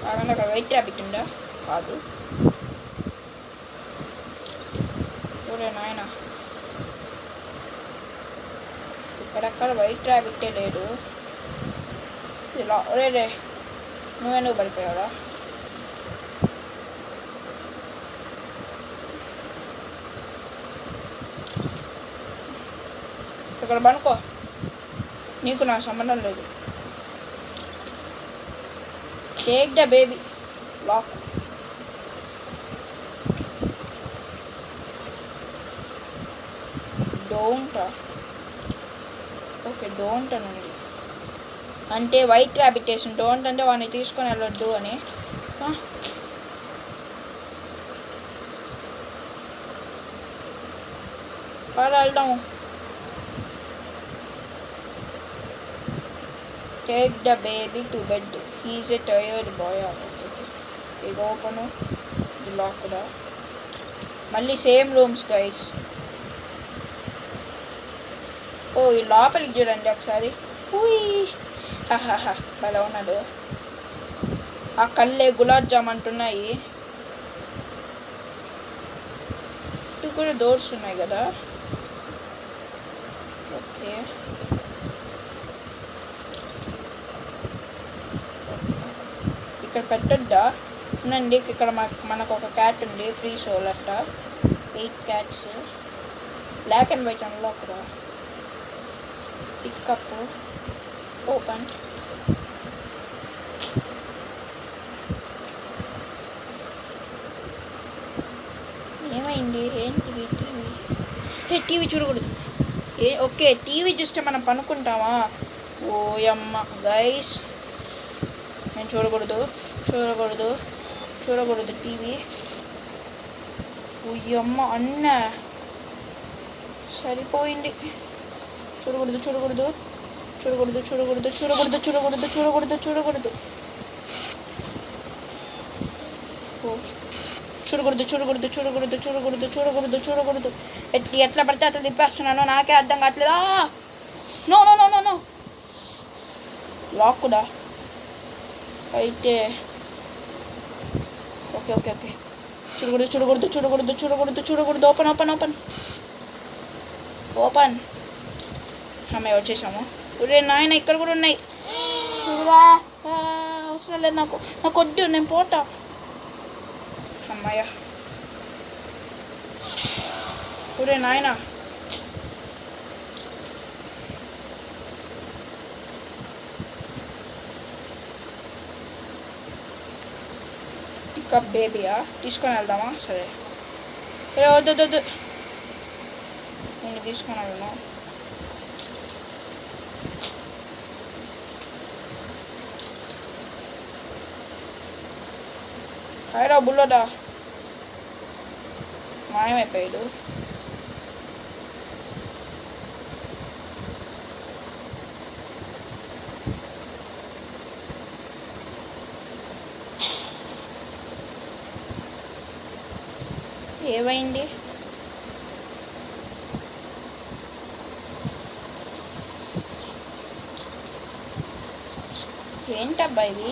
కాకుండా అక్కడ వైట్ ర్యాబిట్ ఉందా? కాదు. ఒరే నాయన, ఇక్కడక్కడ వైట్ ర్యాబిట్టే లేడు. ఇలా ఒరే రే, నువ్వెందుకు పడిపోయావురా? ఇక్కడ పనుకో, నీకు నా సంబంధం లేదు. Take the baby, lock. Don't. Okay, don't అని ఉంది అంటే వైట్ ర్యాబిట్ వేసి డోంట్ అంటే వాడిని తీసుకొని వెళ్ళొద్దు అని. వెళ్దాము. Take the baby to bed, he's a tired boy. ఇది ఓపెన్, ఇది లాక్డా. మళ్ళీ సేమ్ రూమ్స్ గైస్. ఓ ఈ లోపలికి చూడండి ఒకసారి. హాహాహా, భలే ఉన్నాడు. ఆ కళ్ళే గులాబ్ జామ్ అంటున్నాయి. ఇటు కూడా డోర్స్ ఉన్నాయి కదా. ఓకే, ఇక్కడ పెట్టొద్దా? ఉండండి, ఇక్కడ మనకు ఒక క్యాట్ ఉంది, ఫ్రీ షోల్ అట్ట. 8 క్యాట్స్, బ్లాక్ అండ్ వైట్ అందులో అక్కడ. Pickup, open. ఏమైంది? ఏంటివి? టీవీ చూడకూడదు. ఓకే, టీవీ చూస్తే మనం పనుకుంటామా? ఓయమ్మ గైస్, నేను చూడకూడదు టీవీ. ఓయమ్మ అన్న, సరిపోయింది. చూడకూడదు. చూడకూడదు. ఎట్లా పడితే అట్లా తిప్పేస్తున్నాను, నాకే అర్థం కావట్లేదా? No no no no no, lock కూడా అయితే. ఓకే ఓకే ఓకే, చూడకూడదు. ఓపెన్. అమ్మాయి వచ్చేసాము. ఒరే నాయన, ఇక్కడ కూడా ఉన్నాయి చూడరా. అవసరం లేదు నాకు వద్దు, నేను పోతా. అమ్మాయ, ఒరే నాయన. పికప్ బేబీయా? తీసుకొని వెళ్దామా? సరే, వద్దు, నేను తీసుకొని వెళ్దాం. హాయిరా బుల్లడా, మాయమైపోయాడు. ఏమైంది? ఏంటబ్బా ఇది?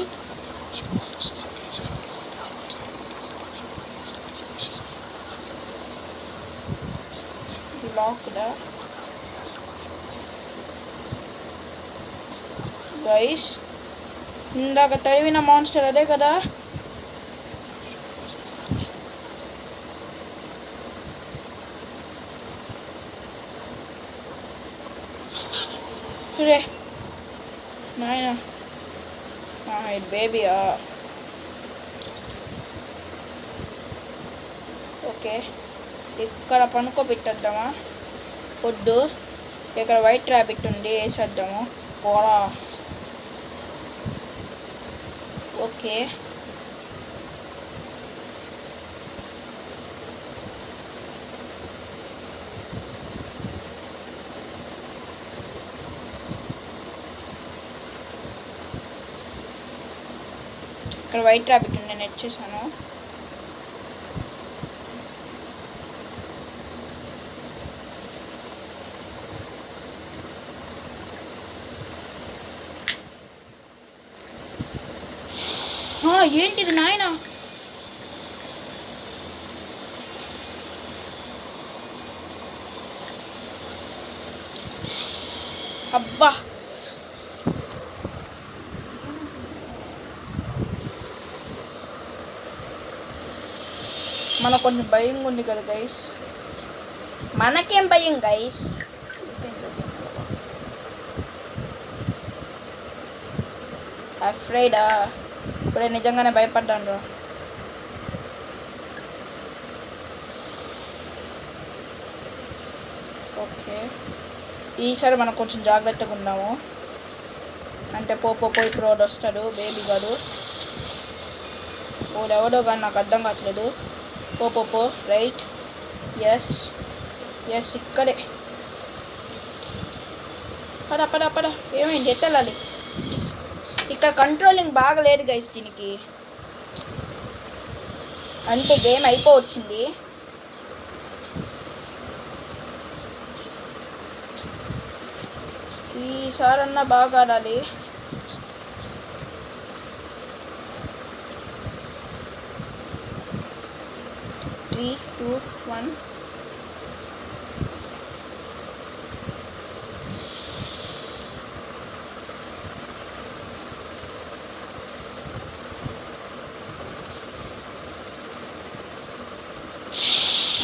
లాక్డా? గైస్, ఇందాక తరివిన మాన్స్టర్ అదే కదా? రే నాయన ఇది బేబీయా? ఓకే, ఇక్కడ పనుకోబెట్టేద్దామా? ఫుడ్ ఇక్కడ వైట్ ర్యాబిట్ ఉంది, వేసేద్దాము. పోరా. ఓకే, ఇక్కడ వైట్ ర్యాబిట్ ఉంది, నేను వచ్చేసాను. ఏంటిది నాయన? అబ్బా, మనకు కొంచెం భయంగా ఉంది కదా గైస్. మనకేం భయం గైస్? అఫ్రైడా? ఇప్పుడే నిజంగానే భయపడ్డాను. ఓకే, ఈసారి మనం కొంచెం జాగ్రత్తగా ఉన్నాము. అంటే ఇప్పుడు వాడు వస్తాడు, బేబీ గారు. వాడు ఎవడో కానీ నాకు అర్థం కావట్లేదు. పో రైట్. ఎస్ ఇక్కడే. పద. ఏమైంది? ఎట్టెళ్ళాలి? ఇక్కడ కంట్రోలింగ్ బాగా లేదు గైస్ దీనికి. అంటే గేమ్ అయిపోవచ్చింది. ఈసారన్నా బాగా ఆడాలి. త్రీ, 2, 1.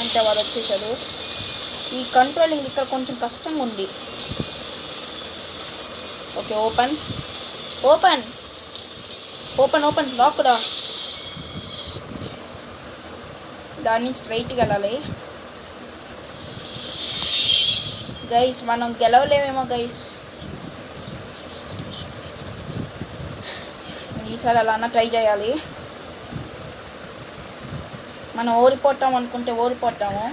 అంటే వాడు వచ్చేసాడు. ఈ కంట్రోలింగ్ ఇక్కడ కొంచెం కష్టంగా ఉంది. ఓకే, ఓపెన్ లాక్ రా. దాన్ని స్ట్రైట్గా వెళ్ళాలి గైస్. మనం గెలవలేమేమో గైస్. ఈసారి అలా అన్న ట్రై చేయాలి. మనం ఓడిపోతాం అనుకుంటే ఓడిపోతాము.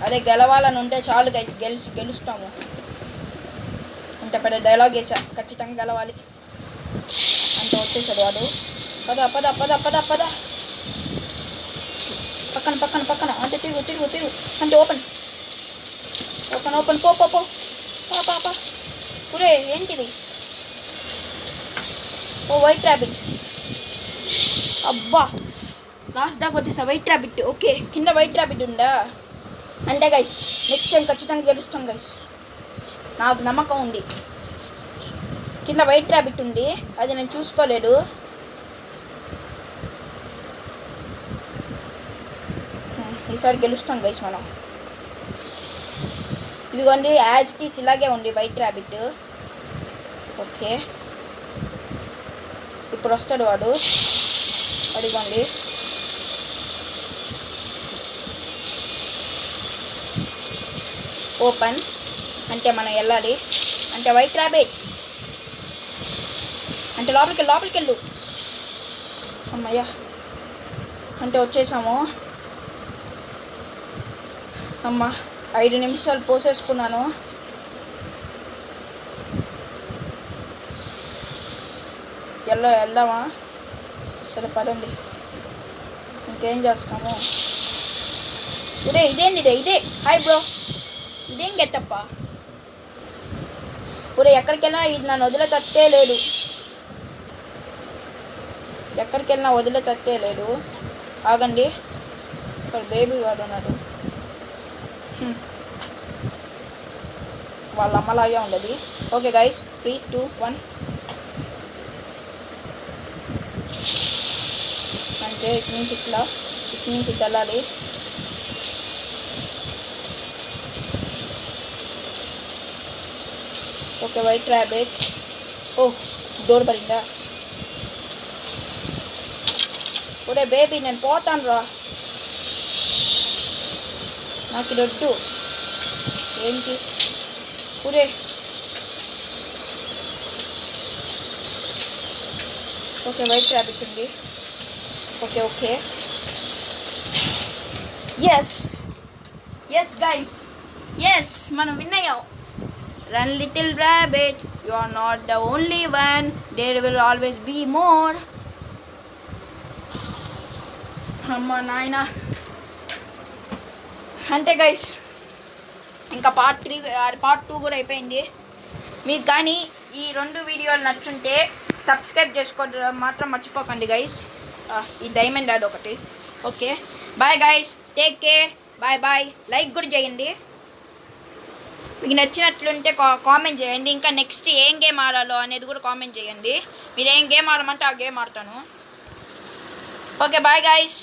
అదే గెలవాలని ఉంటే చాలు గైస్, గెలుస్తాము. అంటే పెద్ద డైలాగ్ వేసా, ఖచ్చితంగా గెలవాలి అంటే వచ్చేసాడు వాడు. పద. పక్కన అంటే తిరుగు అంటే ఓపెన్. పో. ఒరే ఏంటిది? ఓ వైట్ ర్యాబిట్. అబ్బా, లాస్ట్ దాకా వచ్చేసా. White rabbit. ఓకే, కింద వైట్ ర్యాబిట్ ఉందా? అంటే గైస్ నెక్స్ట్ టైం ఖచ్చితంగా గెలుస్తాం గైస్, నాకు నమ్మకం ఉంది. కింద వైట్ ర్యాబిట్ ఉంది, అది నేను చూసుకోలేదు. ఈసారి గెలుస్తాం గైస్ మనం. ఇదిగోండి యాజ్ టీస్ ఇలాగే ఉంది వైట్ ర్యాబిట్. ఓకే, ఇప్పుడు వస్తాడు వాడు. అడిగోండి. ఓపెన్ అంటే మనం వెళ్ళాలి. అంటే వైట్ ర్యాబిట్ అంటే లోపలికి వెళ్ళు. అమ్మయ్యా, అంటే వచ్చేసాము. అమ్మ 5 నిమిషాలు పోసేసుకున్నాను. వెళ్దామా? సరే పదండి, ఇంకేం చేస్తాము. ఇదేంటి ఇదే హాయ్ బ్రో, ఇదేం గెట్టప్ప. ఎక్కడికి వెళ్ళినా ఇది నన్ను వదిలేటట్టే లేదు. ఎక్కడికి వెళ్ళినా వదిలేటట్టే లేదు. ఆగండి, ఇక్కడ బేబీ గాడు ఉన్నాడు. వాళ్ళ అమ్మలాగే ఉండదు. Okay guys, 3, 2, 1. అంటే ఇటు నుంచి ఇటు వెళ్ళాలి. Okay white rabbit. Oh door పడిందా? ఒరే బేబీ నేను పోతాను రా, నాకు ఇది వద్దు. ఏంటి ఒరే? ఓకే వైట్ ర్యాబిట్ ఉంది. Okay okay yes guys, yes మనం విన్ అయ్యాం. Run little rabbit, you are not the only one, there will always be more. అమ్మ నాయన. అంతే గైస్, ఇంకా పార్ట్ 2 కూడా అయిపోయింది. మీకు కానీ ఈ 2 వీడియోలు నచ్చుంటే సబ్స్క్రైబ్ చేసుకోవడం మాత్రం మర్చిపోకండి గైస్. ఈ డైమండ్ యాడ్ ఒకటి. Okay bye guys, take care, bye bye. Like కూడా చేయండి, మీకు నచ్చినట్లుంటే కామెంట్ చేయండి. ఇంకా నెక్స్ట్ ఏం గేమ్ ఆడాలో అనేది కూడా కామెంట్ చేయండి. మీరు ఏం గేమ్ ఆడమంటే ఆ గేమ్ ఆడతాను. Okay bye guys.